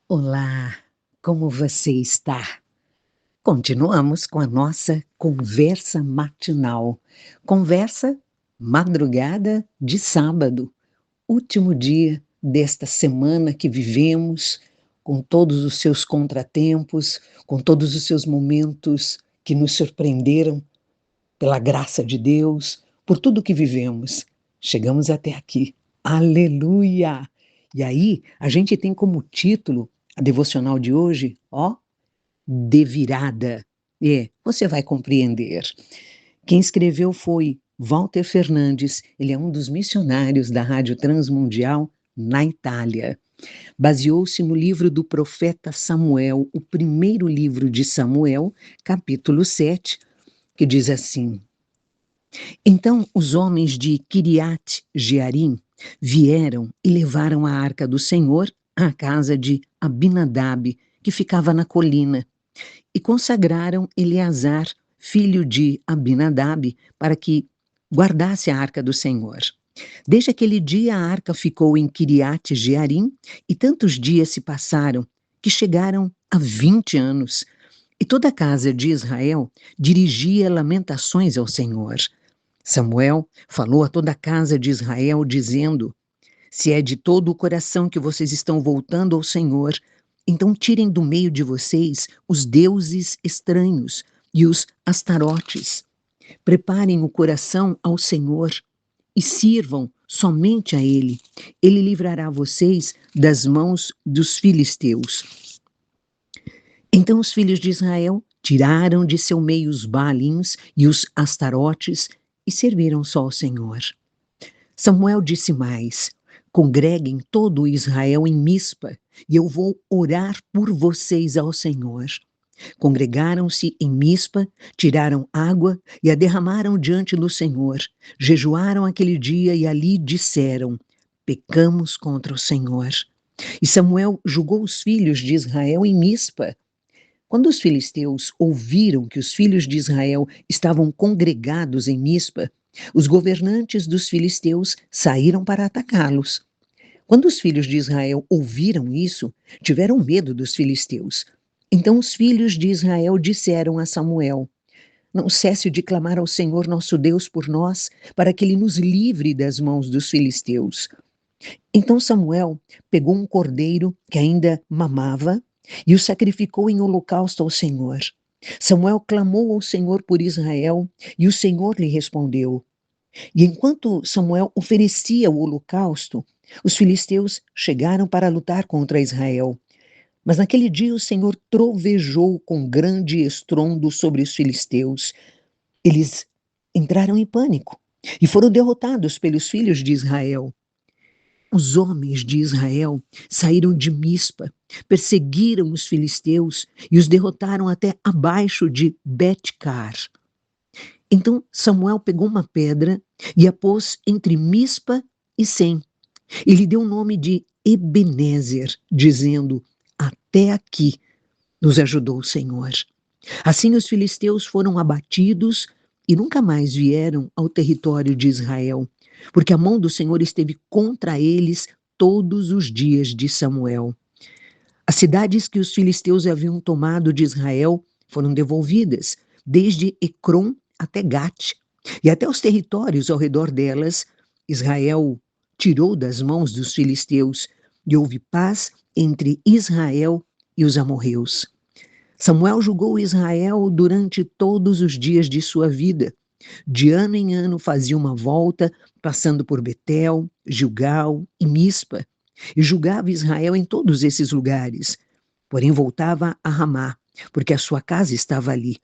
Olá, como você está? Continuamos com a nossa conversa matinal. Conversa madrugada de sábado, último dia desta semana que vivemos, com todos os seus contratempos, com todos os seus momentos que nos surpreenderam pela graça de Deus, por tudo que vivemos. Chegamos até aqui. Aleluia! E aí, a gente tem como título a devocional de hoje, ó, de virada. Você vai compreender. Quem escreveu foi Walter Fernandes, ele é um dos missionários da Rádio Transmundial na Itália. Baseou-se no livro do profeta Samuel, o primeiro livro de Samuel, capítulo 7, que diz assim: Então os homens de Kiriat Jearim vieram e levaram a arca do Senhor à casa de Abinadab, que ficava na colina, e consagraram Eleazar, filho de Abinadab, para que guardasse a arca do Senhor. Desde aquele dia a arca ficou em Kiriat Jearim, e tantos dias se passaram que chegaram a 20 anos. E toda a casa de Israel dirigia lamentações ao Senhor. Samuel falou a toda a casa de Israel, dizendo: Se é de todo o coração que vocês estão voltando ao Senhor, então tirem do meio de vocês os deuses estranhos e os astarotes. Preparem o coração ao Senhor e sirvam somente a Ele. Ele livrará vocês das mãos dos filisteus. Então os filhos de Israel tiraram de seu meio os baalins e os astarotes e serviram só ao Senhor. Samuel disse mais: Congreguem todo o Israel em Mispa, e eu vou orar por vocês ao Senhor. Congregaram-se em Mispa, tiraram água e a derramaram diante do Senhor. Jejuaram aquele dia e ali disseram: Pecamos contra o Senhor. E Samuel julgou os filhos de Israel em Mispa. Quando os filisteus ouviram que os filhos de Israel estavam congregados em Mispa, os governantes dos filisteus saíram para atacá-los. Quando os filhos de Israel ouviram isso, tiveram medo dos filisteus. Então os filhos de Israel disseram a Samuel: Não cesse de clamar ao Senhor nosso Deus por nós, para que ele nos livre das mãos dos filisteus. Então Samuel pegou um cordeiro que ainda mamava e o sacrificou em holocausto ao Senhor. Samuel clamou ao Senhor por Israel e o Senhor lhe respondeu. E enquanto Samuel oferecia o holocausto, os filisteus chegaram para lutar contra Israel. Mas naquele dia o Senhor trovejou com grande estrondo sobre os filisteus. Eles entraram em pânico e foram derrotados pelos filhos de Israel. Os homens de Israel saíram de Mispa, perseguiram os filisteus e os derrotaram até abaixo de Bet-car. Então Samuel pegou uma pedra e a pôs entre Mispa e Sem. E lhe deu o nome de Ebenezer, dizendo: Até aqui nos ajudou o Senhor. Assim os filisteus foram abatidos e nunca mais vieram ao território de Israel, porque a mão do Senhor esteve contra eles todos os dias de Samuel. As cidades que os filisteus haviam tomado de Israel foram devolvidas, desde Ecrom até Gate, e até os territórios ao redor delas, Israel tirou das mãos dos filisteus, e houve paz entre Israel e os amorreus. Samuel julgou Israel durante todos os dias de sua vida. De ano em ano fazia uma volta, passando por Betel, Gilgal e Mispa, e julgava Israel em todos esses lugares. Porém voltava a Ramá, porque a sua casa estava ali,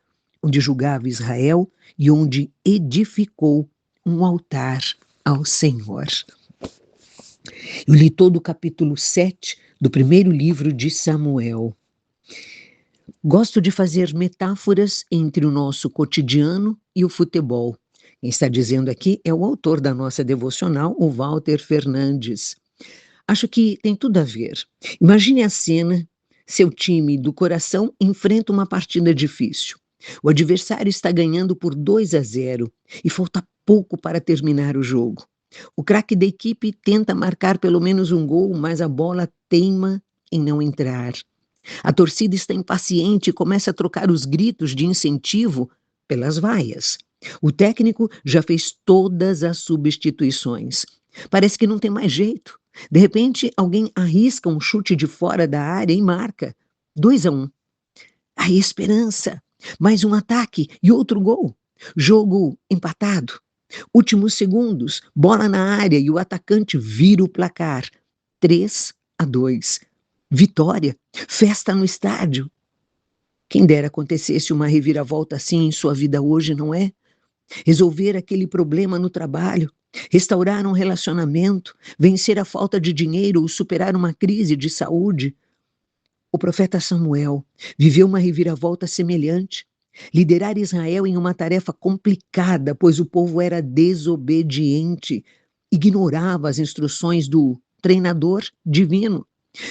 onde julgava Israel e onde edificou um altar ao Senhor. Eu li todo o capítulo 7 do primeiro livro de Samuel. Gosto de fazer metáforas entre o nosso cotidiano e o futebol. Quem está dizendo aqui é o autor da nossa devocional, o Walter Fernandes. Acho que tem tudo a ver. Imagine a cena: seu time do coração enfrenta uma partida difícil. O adversário está ganhando por 2-0 e falta pouco para terminar o jogo. O craque da equipe tenta marcar pelo menos um gol, mas a bola teima em não entrar. A torcida está impaciente e começa a trocar os gritos de incentivo pelas vaias. O técnico já fez todas as substituições. Parece que não tem mais jeito. De repente, alguém arrisca um chute de fora da área e marca. 2-1. A esperança. Mais um ataque e outro gol. Jogo empatado. Últimos segundos, bola na área e o atacante vira o placar. 3-2. Vitória. Festa no estádio. Quem dera acontecesse uma reviravolta assim em sua vida hoje, não é? Resolver aquele problema no trabalho, restaurar um relacionamento, vencer a falta de dinheiro ou superar uma crise de saúde. O profeta Samuel viveu uma reviravolta semelhante. Liderar Israel em uma tarefa complicada, pois o povo era desobediente, ignorava as instruções do treinador divino.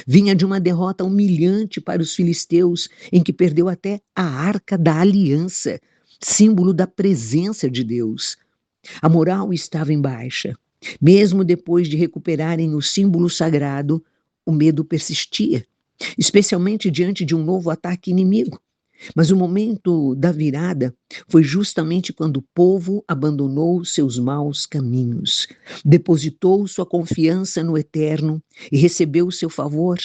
Vinha de uma derrota humilhante para os filisteus, em que perdeu até a Arca da Aliança, símbolo da presença de Deus. A moral estava em baixa. Mesmo depois de recuperarem o símbolo sagrado, o medo persistia, especialmente diante de um novo ataque inimigo. Mas o momento da virada foi justamente quando o povo abandonou seus maus caminhos, depositou sua confiança no Eterno e recebeu o seu favor.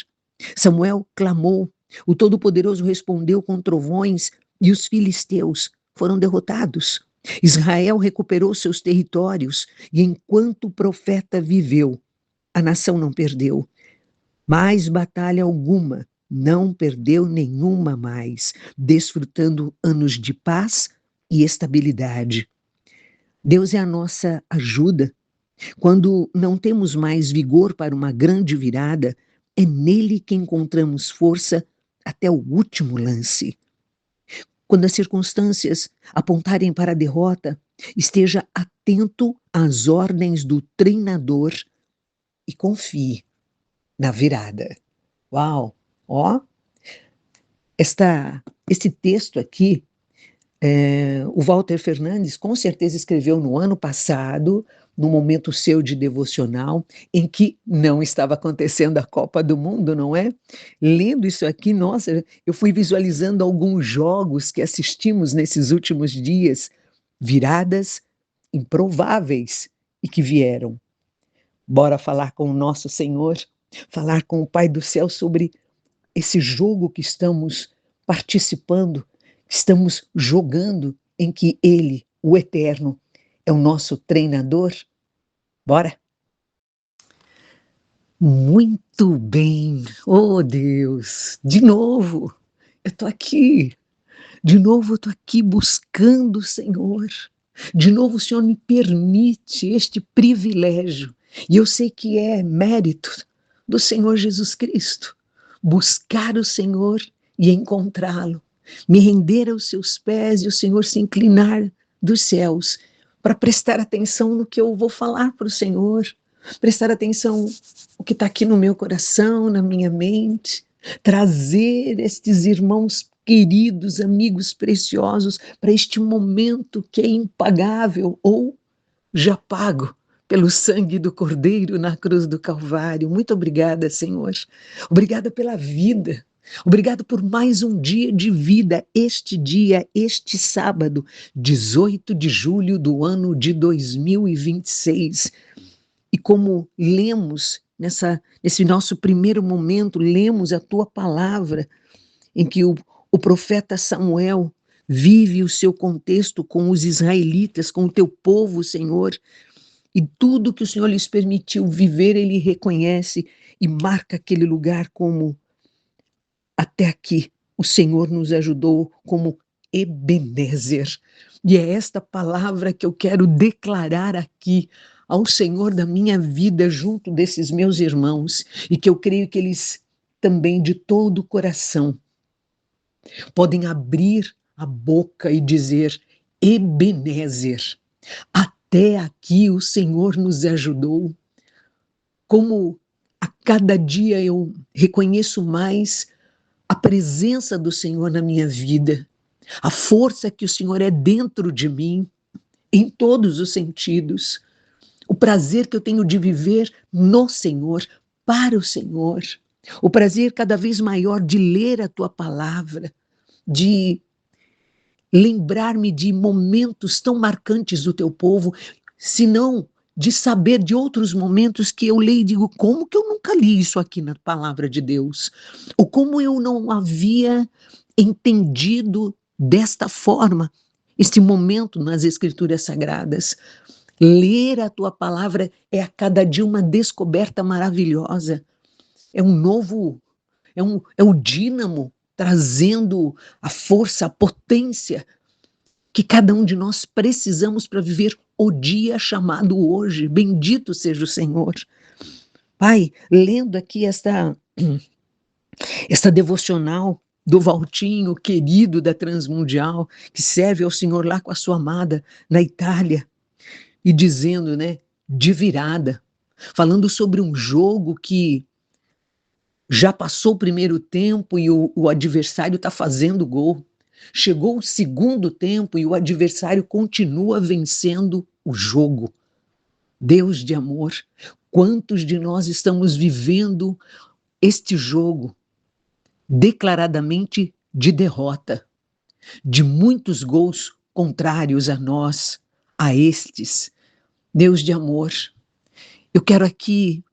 Samuel clamou, o Todo-Poderoso respondeu com trovões e os filisteus foram derrotados. Israel recuperou seus territórios e enquanto o profeta viveu, a nação não perdeu mais batalha alguma, não perdeu nenhuma mais, desfrutando anos de paz e estabilidade. Deus é a nossa ajuda. Quando não temos mais vigor para uma grande virada, é nele que encontramos força até o último lance. Quando as circunstâncias apontarem para a derrota, esteja atento às ordens do treinador e confie na virada. Uau! Ó, esse texto aqui, o Walter Fernandes com certeza escreveu no ano passado, no momento seu de devocional, em que não estava acontecendo a Copa do Mundo, não é? Lendo isso aqui, nossa, eu fui visualizando alguns jogos que assistimos nesses últimos dias, viradas improváveis e que vieram. Bora falar com o nosso Senhor, falar com o Pai do céu sobre esse jogo que estamos participando, estamos jogando, em que Ele, o Eterno, é o nosso treinador. Bora? Muito bem, oh Deus, de novo, eu estou aqui, de novo eu estou aqui buscando o Senhor, de novo o Senhor me permite este privilégio, e eu sei que é mérito do Senhor Jesus Cristo, buscar o Senhor e encontrá-lo, me render aos seus pés e o Senhor se inclinar dos céus para prestar atenção no que eu vou falar para o Senhor, prestar atenção o que está aqui no meu coração, na minha mente, trazer estes irmãos queridos, amigos preciosos para este momento que é impagável ou já pago pelo sangue do Cordeiro na cruz do Calvário. Muito obrigada, Senhor. Obrigada pela vida. Obrigado por mais um dia de vida, este dia, este sábado, 18 de julho do ano de 2026. E como lemos nesse nosso primeiro momento, lemos a tua palavra, em que o profeta Samuel vive o seu contexto com os israelitas, com o teu povo, Senhor, e tudo que o Senhor lhes permitiu viver, ele reconhece e marca aquele lugar como até aqui o Senhor nos ajudou como Ebenezer. E é esta palavra que eu quero declarar aqui ao Senhor da minha vida junto desses meus irmãos e que eu creio que eles também de todo o coração podem abrir a boca e dizer: Ebenezer, até aqui o Senhor nos ajudou. Como a cada dia eu reconheço mais a presença do Senhor na minha vida, a força que o Senhor é dentro de mim, em todos os sentidos, o prazer que eu tenho de viver no Senhor, para o Senhor. o prazer cada vez maior de ler a tua palavra, de lembrar-me de momentos tão marcantes do teu povo, se não de saber de outros momentos que eu leio e digo, como que eu nunca li isso aqui na palavra de Deus? Ou como eu não havia entendido desta forma este momento nas Escrituras Sagradas? Ler a tua palavra é a cada dia uma descoberta maravilhosa. É um novo, é o dínamo trazendo a força, a potência que cada um de nós precisamos para viver o dia chamado hoje. Bendito seja o Senhor. Pai, lendo aqui esta devocional do Valtinho, querido da Transmundial, que serve ao Senhor lá com a sua amada na Itália, e dizendo, né, de virada, falando sobre um jogo que já passou o primeiro tempo e o adversário está fazendo gol. Chegou o segundo tempo e o adversário continua vencendo o jogo. Deus de amor, quantos de nós estamos vivendo este jogo declaradamente de derrota, de muitos gols contrários a nós, a estes. Deus de amor, eu quero aqui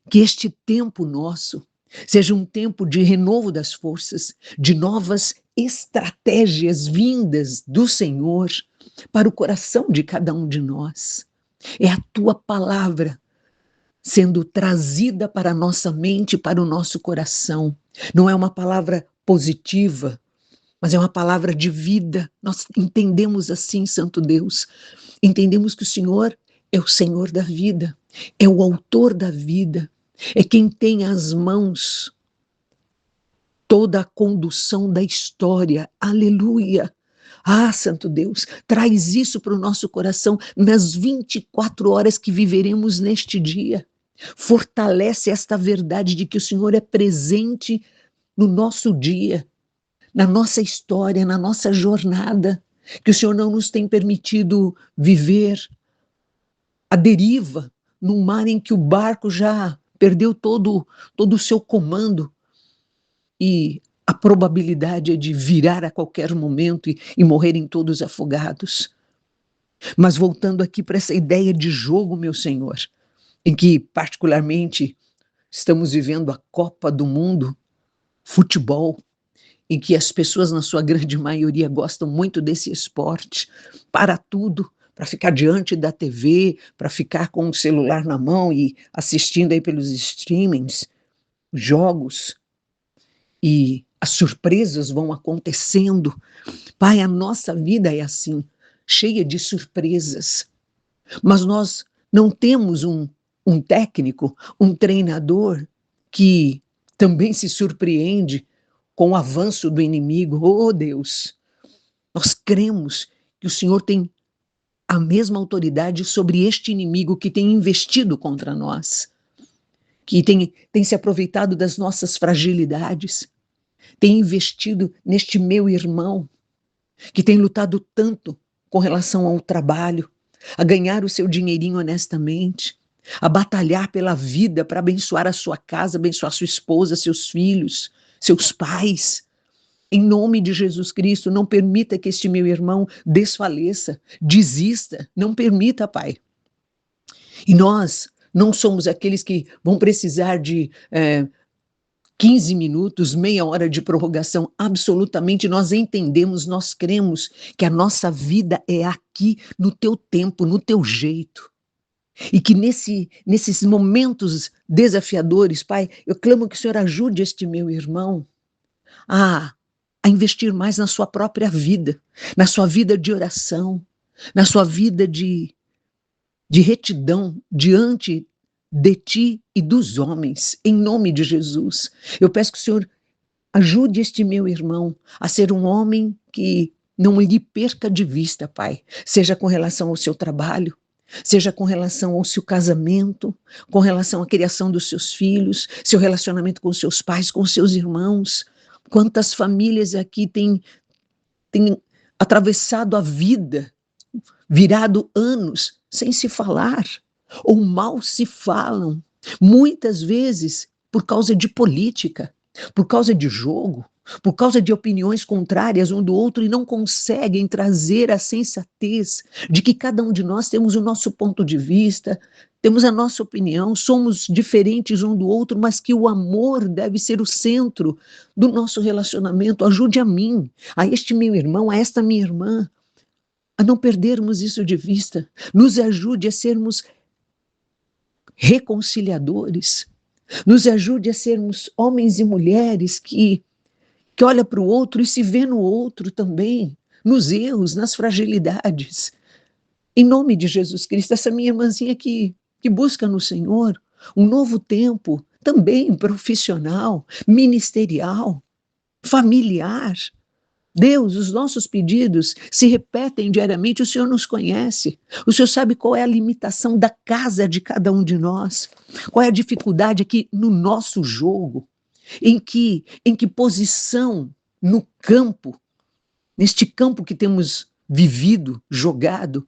que este tempo nosso seja um tempo de renovo das forças, de novas estratégias vindas do Senhor para o coração de cada um de nós. É a tua palavra sendo trazida para a nossa mente, para o nosso coração. Não é uma palavra positiva, mas é uma palavra de vida. Nós entendemos assim, Santo Deus. Entendemos que o Senhor é o Senhor da vida, é o autor da vida, é quem tem as mãos toda a condução da história. Aleluia! Ah, Santo Deus, traz isso para o nosso coração nas 24 horas que viveremos neste dia. Fortalece esta verdade de que o Senhor é presente no nosso dia, na nossa história, na nossa jornada, que o Senhor não nos tem permitido viver a deriva num mar em que o barco já perdeu todo o seu comando e a probabilidade é de virar a qualquer momento e morrerem todos afogados. Mas voltando aqui para essa ideia de jogo, meu Senhor, em que particularmente estamos vivendo a Copa do Mundo, futebol, em que as pessoas, na sua grande maioria, gostam muito desse esporte, para tudo, para ficar diante da TV, para ficar com o celular na mão e assistindo aí pelos streamings, jogos, e as surpresas vão acontecendo. Pai, a nossa vida é assim, cheia de surpresas, mas nós não temos um técnico, um treinador que também se surpreende com o avanço do inimigo. Oh, Deus, nós cremos que o Senhor tem a mesma autoridade sobre este inimigo que tem investido contra nós, que tem se aproveitado das nossas fragilidades, tem investido neste meu irmão, que tem lutado tanto com relação ao trabalho, a ganhar o seu dinheirinho honestamente, a batalhar pela vida para abençoar a sua casa, abençoar sua esposa, seus filhos, seus pais. Em nome de Jesus Cristo, não permita que este meu irmão desfaleça, desista, não permita, Pai. E nós não somos aqueles que vão precisar de 15 minutos, meia hora de prorrogação, absolutamente. Nós entendemos, nós cremos que a nossa vida é aqui no teu tempo, no teu jeito. E que nesses momentos desafiadores, Pai, eu clamo que o Senhor ajude este meu irmão a investir mais na sua própria vida, na sua vida de oração, na sua vida de retidão diante de ti e dos homens, em nome de Jesus. Eu peço que o Senhor ajude este meu irmão a ser um homem que não lhe perca de vista, Pai, seja com relação ao seu trabalho, seja com relação ao seu casamento, com relação à criação dos seus filhos, seu relacionamento com seus pais, com seus irmãos. Quantas famílias aqui têm atravessado a vida, virado anos sem se falar, ou mal se falam. Muitas vezes por causa de política, por causa de jogo, por causa de opiniões contrárias um do outro e não conseguem trazer a sensatez de que cada um de nós temos o nosso ponto de vista, temos a nossa opinião, somos diferentes um do outro, mas que o amor deve ser o centro do nosso relacionamento. Ajude a mim, a este meu irmão, a esta minha irmã, a não perdermos isso de vista. Nos ajude a sermos reconciliadores, nos ajude a sermos homens e mulheres que olha para o outro e se vê no outro também, nos erros, nas fragilidades. Em nome de Jesus Cristo, essa minha irmãzinha que busca no Senhor um novo tempo, também profissional, ministerial, familiar. Deus, os nossos pedidos se repetem diariamente, o Senhor nos conhece, o Senhor sabe qual é a limitação da casa de cada um de nós, qual é a dificuldade aqui no nosso jogo, em que posição no campo, neste campo que temos vivido, jogado,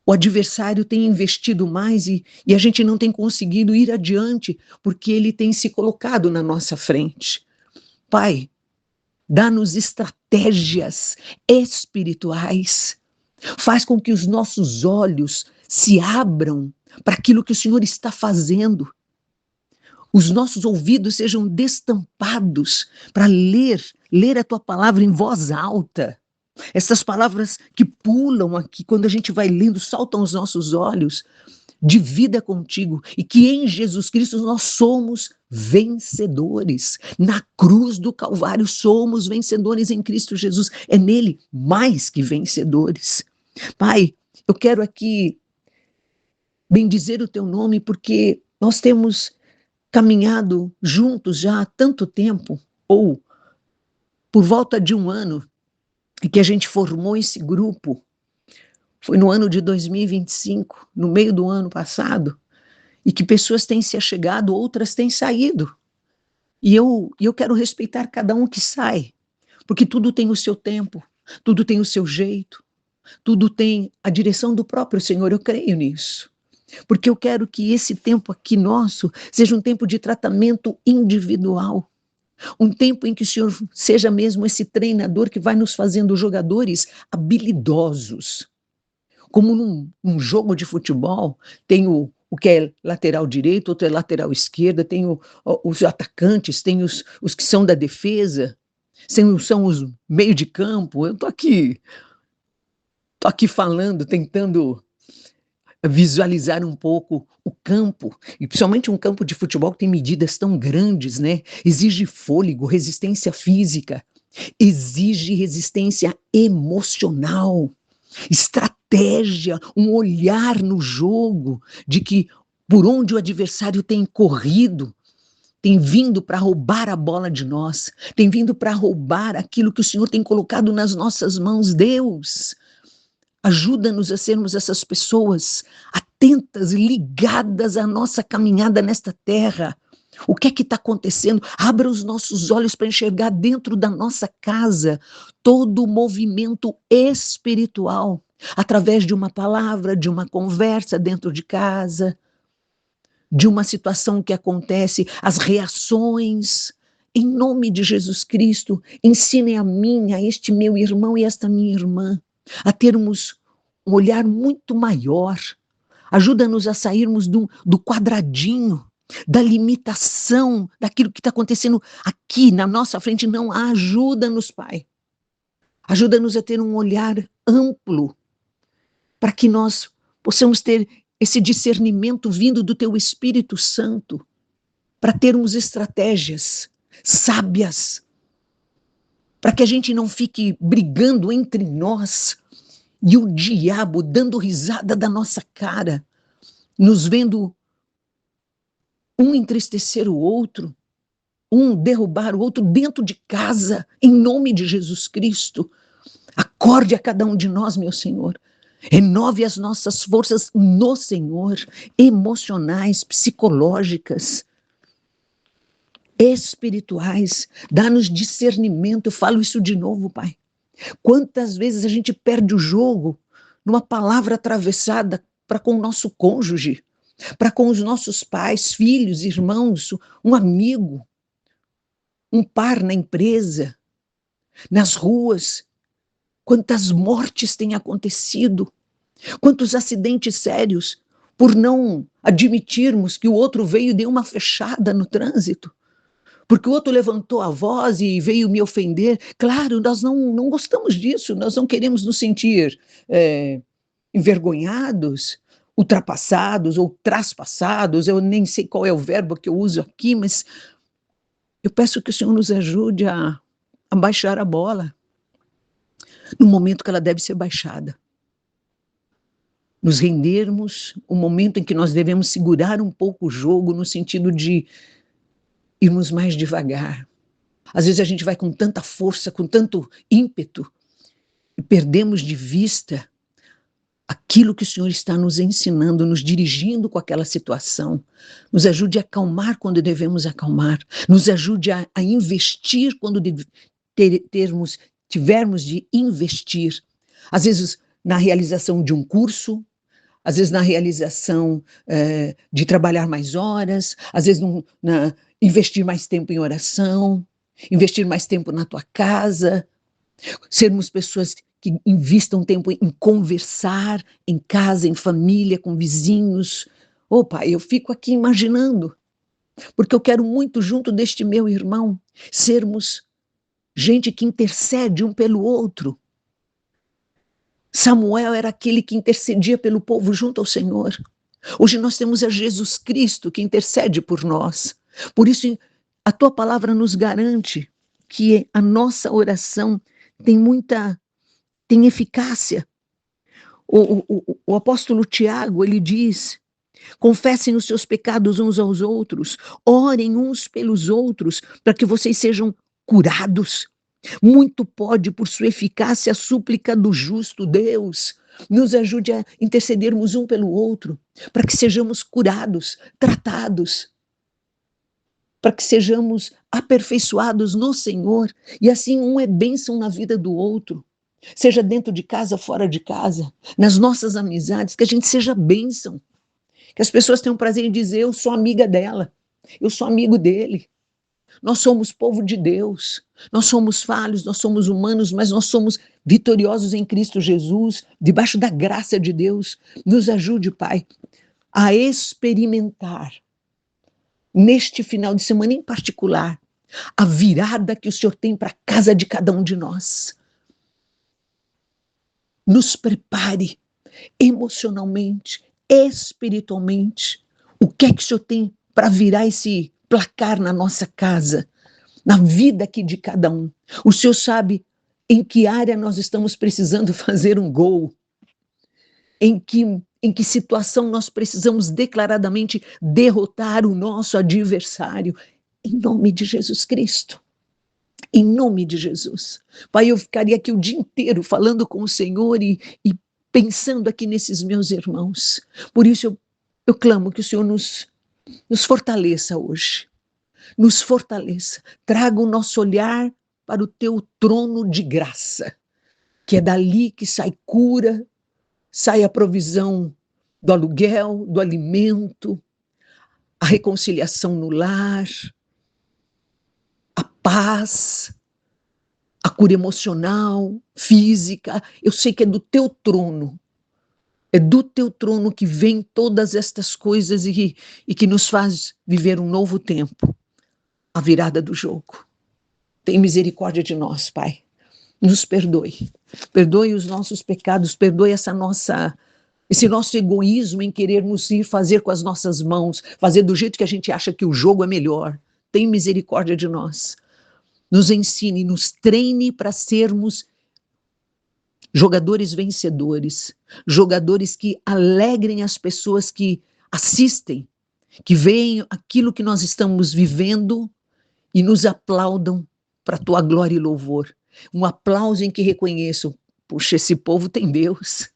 o adversário tem investido mais e a gente não tem conseguido ir adiante, porque ele tem se colocado na nossa frente. Pai, dá-nos estratégias espirituais, faz com que os nossos olhos se abram para aquilo que o Senhor está fazendo, os nossos ouvidos sejam destampados para ler a tua palavra em voz alta. Essas palavras que pulam aqui, quando a gente vai lendo, saltam aos nossos olhos, de vida contigo, e que em Jesus Cristo nós somos vencedores. Na cruz do Calvário somos vencedores em Cristo Jesus. É nele mais que vencedores. Pai, eu quero aqui bendizer o teu nome, porque nós temos caminhado juntos já há tanto tempo, ou por volta de um ano, e que a gente formou esse grupo. Foi no ano de 2025, no meio do ano passado, e que pessoas têm se achegado, outras têm saído. E eu quero respeitar cada um que sai, porque tudo tem o seu tempo, tudo tem o seu jeito, tudo tem a direção do próprio Senhor, eu creio nisso. Porque eu quero que esse tempo aqui nosso seja um tempo de tratamento individual, um tempo em que o Senhor seja mesmo esse treinador que vai nos fazendo jogadores habilidosos. Como num jogo de futebol, tem o que é lateral direito, outro é lateral esquerda, tem os atacantes, tem os que são da defesa, são os meio de campo. Eu estou aqui falando, tentando visualizar um pouco o campo, e principalmente um campo de futebol que tem medidas tão grandes, né? Exige fôlego, resistência física, exige resistência emocional, estratégia, um olhar no jogo de que por onde o adversário tem corrido, tem vindo para roubar a bola de nós, tem vindo para roubar aquilo que o Senhor tem colocado nas nossas mãos. Deus, ajuda-nos a sermos essas pessoas atentas, ligadas à nossa caminhada nesta terra. O que é que está acontecendo? Abra os nossos olhos para enxergar dentro da nossa casa todo o movimento espiritual, através de uma palavra, de uma conversa dentro de casa, de uma situação que acontece, as reações. Em nome de Jesus Cristo, ensinem a mim, a este meu irmão e esta minha irmã, a termos um olhar muito maior. Ajuda-nos a sairmos do quadradinho, da limitação, daquilo que está acontecendo aqui na nossa frente. Não, ajuda-nos, Pai. Ajuda-nos a ter um olhar amplo, para que nós possamos ter esse discernimento vindo do Teu Espírito Santo, para termos estratégias sábias, para que a gente não fique brigando entre nós e o diabo dando risada da nossa cara, nos vendo um entristecer o outro, um derrubar o outro dentro de casa, em nome de Jesus Cristo. Acorde a cada um de nós, meu Senhor. Renove as nossas forças no Senhor, emocionais, psicológicas, espirituais. Dá-nos discernimento. Eu falo isso de novo, Pai. Quantas vezes a gente perde o jogo numa palavra atravessada para com o nosso cônjuge, para com os nossos pais, filhos, irmãos, um amigo, um par na empresa, nas ruas. Quantas mortes têm acontecido, quantos acidentes sérios, por não admitirmos que o outro veio e deu uma fechada no trânsito, porque o outro levantou a voz e veio me ofender. Claro, nós não gostamos disso, nós não queremos nos sentir envergonhados, ultrapassados ou traspassados, eu nem sei qual é o verbo que eu uso aqui, mas eu peço que o Senhor nos ajude a baixar a bola no momento que ela deve ser baixada. Nos rendermos, o momento em que nós devemos segurar um pouco o jogo, no sentido de irmos mais devagar. Às vezes a gente vai com tanta força, com tanto ímpeto, e perdemos de vista aquilo que o Senhor está nos ensinando, nos dirigindo com aquela situação. Nos ajude a acalmar quando devemos acalmar, nos ajude a investir quando tivermos de investir. Às vezes na realização de um curso, às vezes na realização de trabalhar mais horas, às vezes investir mais tempo em oração, investir mais tempo na tua casa, sermos pessoas que investam tempo em conversar, em casa, em família, com vizinhos. Pai, eu fico aqui imaginando, porque eu quero muito, junto deste meu irmão, sermos gente que intercede um pelo outro. Samuel era aquele que intercedia pelo povo junto ao Senhor. Hoje nós temos a Jesus Cristo que intercede por nós. Por isso, a tua palavra nos garante que a nossa oração tem eficácia. O apóstolo Tiago, ele diz: confessem os seus pecados uns aos outros, orem uns pelos outros, para que vocês sejam curados. Muito pode, por sua eficácia, a súplica do justo Deus. Nos ajude a intercedermos um pelo outro, para que sejamos curados, tratados, para que sejamos aperfeiçoados no Senhor, e assim um é bênção na vida do outro, seja dentro de casa, fora de casa, nas nossas amizades, que a gente seja bênção, que as pessoas tenham prazer em dizer: eu sou amiga dela, eu sou amigo dele. Nós somos povo de Deus, nós somos falhos, nós somos humanos, mas nós somos vitoriosos em Cristo Jesus, debaixo da graça de Deus. Nos ajude, Pai, a experimentar, neste final de semana em particular, a virada que o Senhor tem para a casa de cada um de nós. Nos prepare emocionalmente, espiritualmente. O que é que o Senhor tem para virar esse placar na nossa casa, na vida aqui de cada um? O Senhor sabe em que área nós estamos precisando fazer um gol, em que situação nós precisamos declaradamente derrotar o nosso adversário, em nome de Jesus Cristo. Em nome de Jesus. Pai, eu ficaria aqui o dia inteiro falando com o Senhor e pensando aqui nesses meus irmãos. Por isso eu clamo que o Senhor nos fortaleça hoje. Nos fortaleça. Traga o nosso olhar para o teu trono de graça, que é dali que sai cura, sai a provisão do aluguel, do alimento, a reconciliação no lar, a paz, a cura emocional, física. Eu sei que é do teu trono. É do teu trono que vem todas estas coisas e que nos faz viver um novo tempo. A virada do jogo. Tem misericórdia de nós, Pai. Nos perdoe. Perdoe os nossos pecados, perdoe esse nosso egoísmo em querermos ir fazer com as nossas mãos, fazer do jeito que a gente acha que o jogo é melhor. Tem misericórdia de nós. Nos ensine, nos treine para sermos jogadores vencedores, jogadores que alegrem as pessoas que assistem, que veem aquilo que nós estamos vivendo e nos aplaudam para a tua glória e louvor. Um aplauso em que reconheçam: puxa, esse povo tem Deus.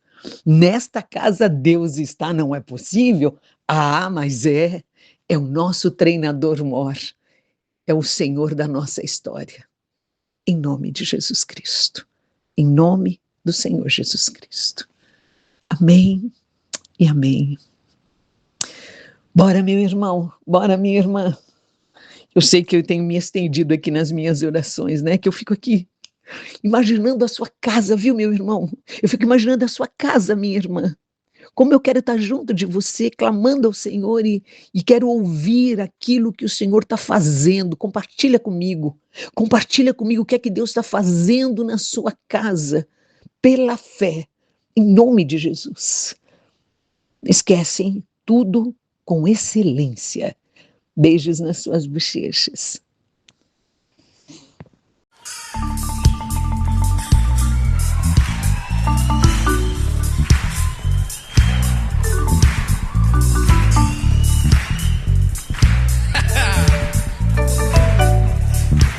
Nesta casa Deus está, não é possível? Ah, mas é o nosso treinador mor, é o Senhor da nossa história. Em nome de Jesus Cristo. Em nome do Senhor Jesus Cristo. Amém e amém. Bora, meu irmão, bora, minha irmã. Eu sei que eu tenho me estendido aqui nas minhas orações, né? Que eu fico aqui imaginando a sua casa, viu, meu irmão? Eu fico imaginando a sua casa, minha irmã. Como eu quero estar junto de você, clamando ao Senhor e quero ouvir aquilo que o Senhor está fazendo. Compartilha comigo o que é que Deus está fazendo na sua casa, pela fé, em nome de Jesus. Esquecem tudo com excelência. Beijos nas suas bochechas.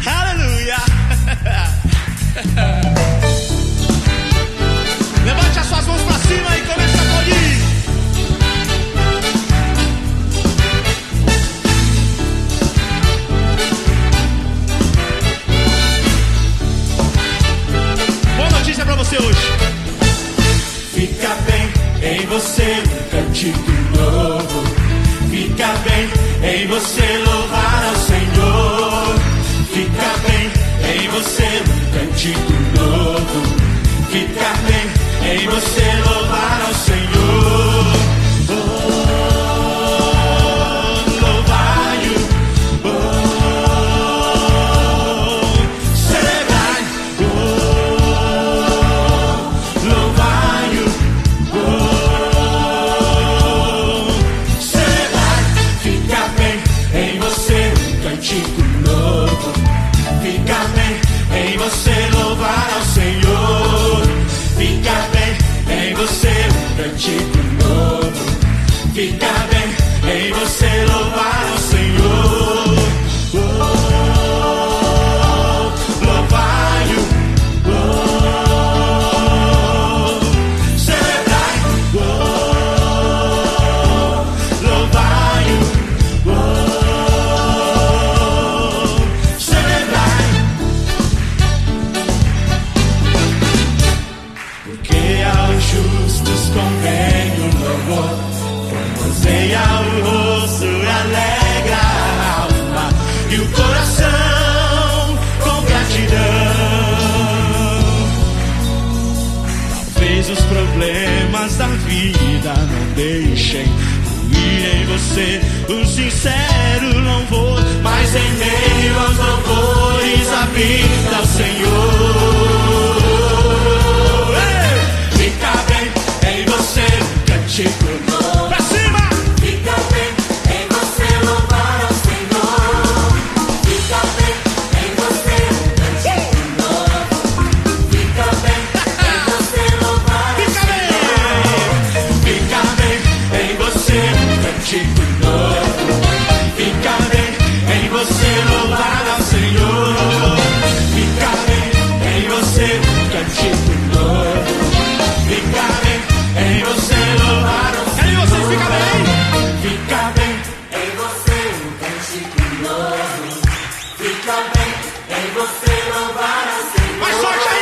Aleluia! Levante as suas mãos para cima e comece a aplaudir. Boa notícia para você hoje. Fica bem em você um cântico novo. Fica bem em você louvar ao Senhor. Fica bem em você um cântico novo. Fica bem em você louvar ao Senhor. Oh, louvar-o. Oh, celebrar. Oh, louvar-o. Oh, celebrar. Fica bem em você um cântico novo. Fica bem em você louvar ao Senhor. Fica bem em você um cântico novo. Fica bem em você louvar ao Senhor. Oh, louvar-o. Oh, celebrar. Oh, louvar-o. Oh, celebrar. Porque aos justos convém o louvor, formoseia o rosto e alegra a alma e o coração com gratidão. Talvez os problemas da vida não deixem fluir em você um sincero louvor, mas em meio aos louvores habita o Senhor. Fica bem em você um cântico novo. Pra cima! Fica bem em você louvar ao Senhor. Fica bem em você um cântico novo. Fica bem em você louvar ao Senhor. Fica bem em você um cântico novo. Fica bem em você louvar ao Senhor. Fica bem em você um cântico novo. Fica bem em você louvar ao Senhor. E você fica bem? Fica bem em você um cântico novo. Fica bem em você louvar ao Senhor. Mais forte!